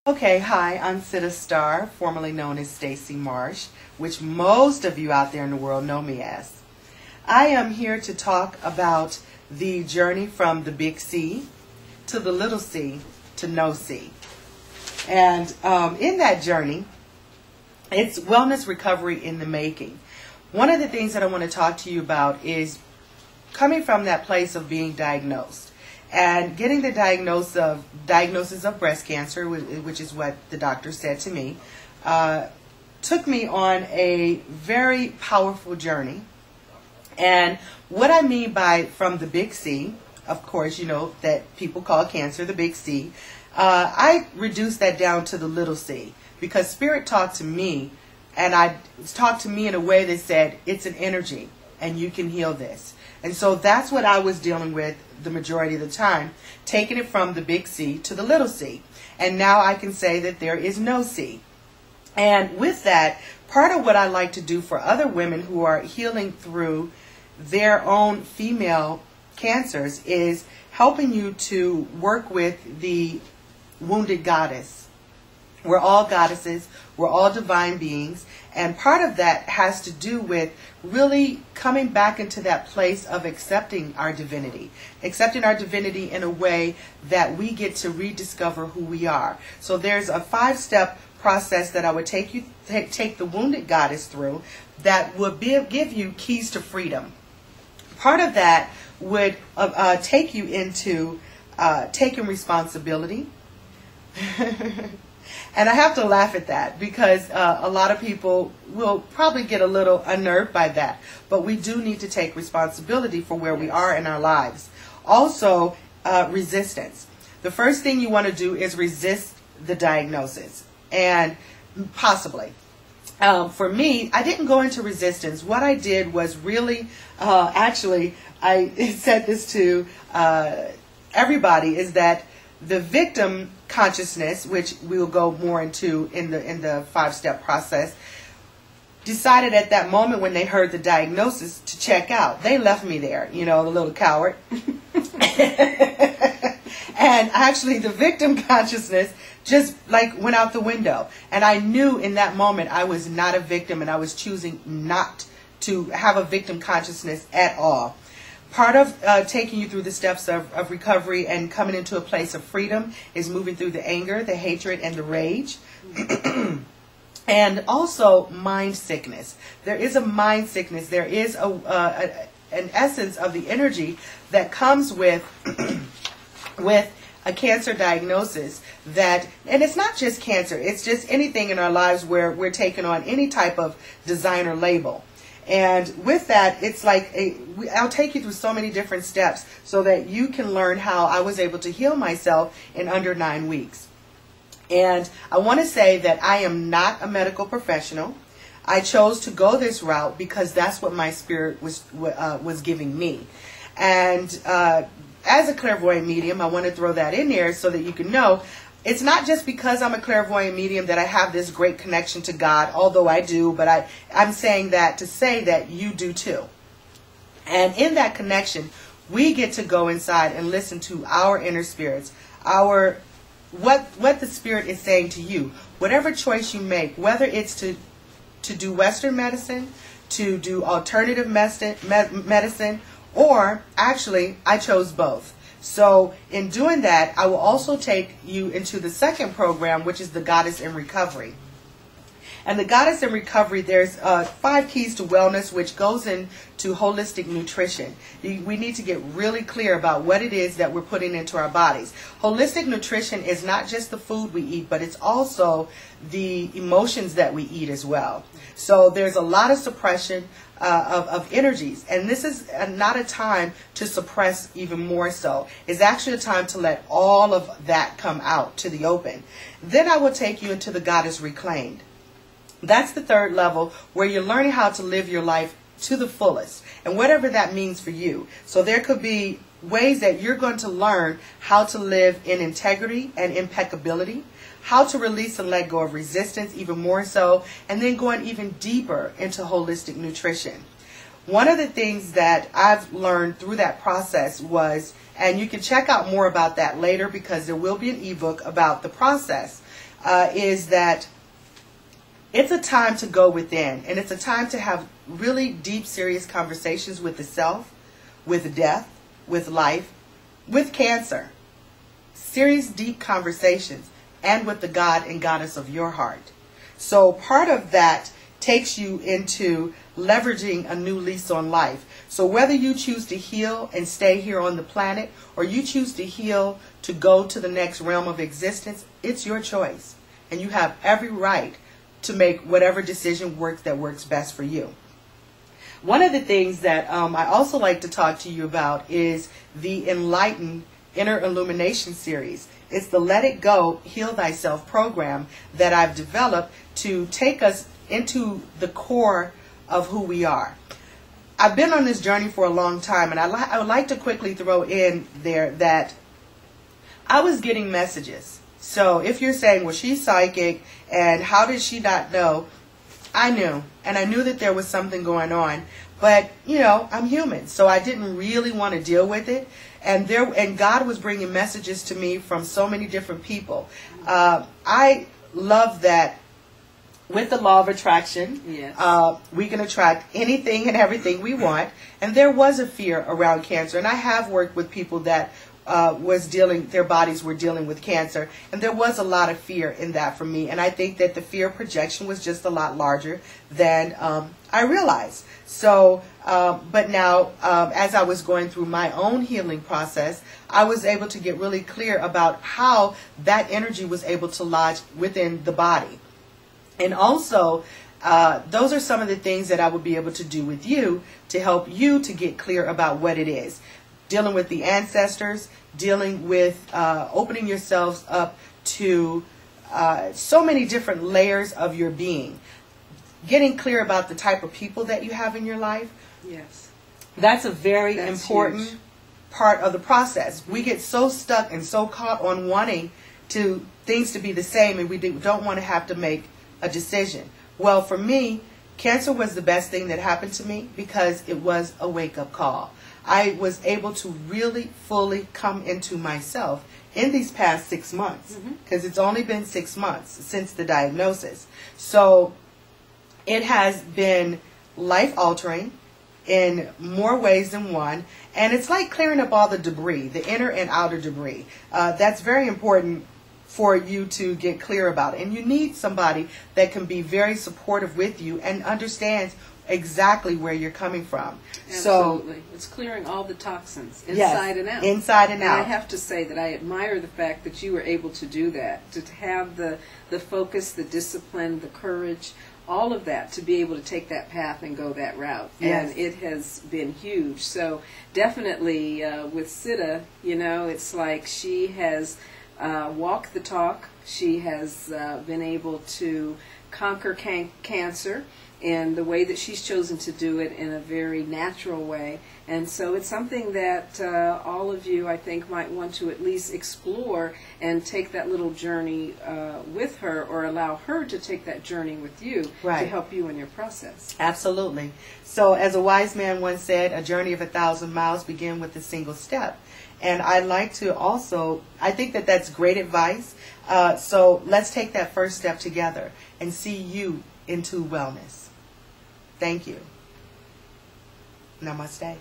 Okay, hi, I'm Siddha Strr, formerly known as Stacey Marsh, which most of you out there in the world know me as. I am here to talk about the journey from the big C to the little c to no C. And in that journey, it's wellness recovery in the making. One of the things that I want to talk to you about is coming from that place of being diagnosed. And getting the diagnosis of breast cancer, which is what the doctor said to me, took me on a very powerful journey. And what I mean by from the big C, of course, you know that people call cancer the big C, I reduced that down to the little c, because Spirit talked to me, and I talked to me in a way that said, it's an energy, and you can heal this. And so that's what I was dealing with the majority of the time, taking it from the big C to the little c. And now I can say that there is no C. And with that, part of what I like to do for other women who are healing through their own female cancers is helping you to work with the wounded goddess. We're all goddesses, we're all divine beings, and part of that has to do with really coming back into that place of accepting our divinity in a way that we get to rediscover who we are. So there's a 5-step process that I would take the wounded goddess through that would give you keys to freedom. Part of that would take you into taking responsibility. And I have to laugh at that because a lot of people will probably get a little unnerved by that. But we do need to take responsibility for where we are in our lives. Also, resistance. The first thing you want to do is resist the diagnosis. And possibly. For me, I didn't go into resistance. What I did was really, actually, I said this to everybody, is that the victim consciousness, which we'll go more into in the 5-step process, decided at that moment when they heard the diagnosis to check out. They left me there, you know, the little coward. And actually the victim consciousness just like went out the window. And I knew in that moment I was not a victim, and I was choosing not to have a victim consciousness at all. Part of taking you through the steps of recovery and coming into a place of freedom is moving through the anger, the hatred, and the rage. And also mind sickness. There is a mind sickness. There is an essence of the energy that comes with a cancer diagnosis and it's not just cancer, it's just anything in our lives where we're taking on any type of designer label. And with that, it's like I'll take you through so many different steps so that you can learn how I was able to heal myself in under 9 weeks. And I want to say that I am not a medical professional. I chose to go this route because that's what my spirit was giving me. And as a clairvoyant medium, I want to throw that in there so that you can know it's not just because I'm a clairvoyant medium that I have this great connection to God, although I do, but I'm saying that to say that you do too. And in that connection, we get to go inside and listen to our inner spirits, what the spirit is saying to you. Whatever choice you make, whether it's to do Western medicine, to do alternative medicine, or actually I chose both. So in doing that, I will also take you into the second program, which is the Goddess in Recovery. And the Goddess in Recovery, there's 5 keys to wellness, which goes into holistic nutrition. We need to get really clear about what it is that we're putting into our bodies. Holistic nutrition is not just the food we eat, but it's also the emotions that we eat as well. So there's a lot of suppression of energies. And this is not a time to suppress even more so. It's actually a time to let all of that come out to the open. Then I will take you into the Goddess Reclaimed. That's the 3rd level, where you're learning how to live your life to the fullest, and whatever that means for you. So there could be ways that you're going to learn how to live in integrity and impeccability, how to release and let go of resistance even more so, and then going even deeper into holistic nutrition. One of the things that I've learned through that process was, and you can check out more about that later because there will be an ebook about the process, is that it's a time to go within, and it's a time to have really deep, serious conversations with the self, with death, with life, with cancer. Serious, deep conversations, and with the God and Goddess of your heart. So part of that takes you into leveraging a new lease on life. So whether you choose to heal and stay here on the planet, or you choose to heal to go to the next realm of existence, it's your choice. And you have every right to make whatever decision works best for you. One of the things that I also like to talk to you about is the Enlightened Inner Illumination series. It's the Let It Go, Heal Thyself program that I've developed to take us into the core of who we are. I've been on this journey for a long time, and I would like to quickly throw in there that I was getting messages. So if you're saying, well, she's psychic, and how did she not know? I knew, and I knew that there was something going on. But, you know, I'm human, so I didn't really want to deal with it. And God was bringing messages to me from so many different people. I love that with the law of attraction, yes, we can attract anything and everything we want. And there was a fear around cancer. And I have worked with people that their bodies were dealing with cancer. And there was a lot of fear in that for me. And I think that the fear projection was just a lot larger than I realized. So, but now, as I was going through my own healing process, I was able to get really clear about how that energy was able to lodge within the body. And also, those are some of the things that I would be able to do with you to help you to get clear about what it is. Dealing with the ancestors, dealing with opening yourselves up to so many different layers of your being. Getting clear about the type of people that you have in your life. Yes. That's a very important huge part of the process. We get so stuck and so caught on wanting things to be the same, and we don't want to have to make a decision. Well, for me, cancer was the best thing that happened to me because it was a wake-up call. I was able to really fully come into myself in these past 6 months, because it's only been 6 months since the diagnosis. So it has been life-altering in more ways than one, and it's like clearing up all the debris, the inner and outer debris. That's very important for you to get clear about. And you need somebody that can be very supportive with you and understands exactly where you're coming from. Absolutely. So it's clearing all the toxins inside and out. Inside and out. And I have to say that I admire the fact that you were able to do that, to have the focus, the discipline, the courage, all of that, to be able to take that path and go that route. Yes. And it has been huge. So definitely with Siddha, you know, it's like she has walked the talk. She has been able to conquer cancer in the way that she's chosen to do it, in a very natural way. And so it's something that all of you, I think, might want to at least explore and take that little journey with her, or allow her to take that journey with you, right, to help you in your process. Absolutely. So as a wise man once said, a journey of 1,000 miles begins with a single step. And I'd like to also, I think that that's great advice. So let's take that first step together and see you into wellness. Thank you. Namaste.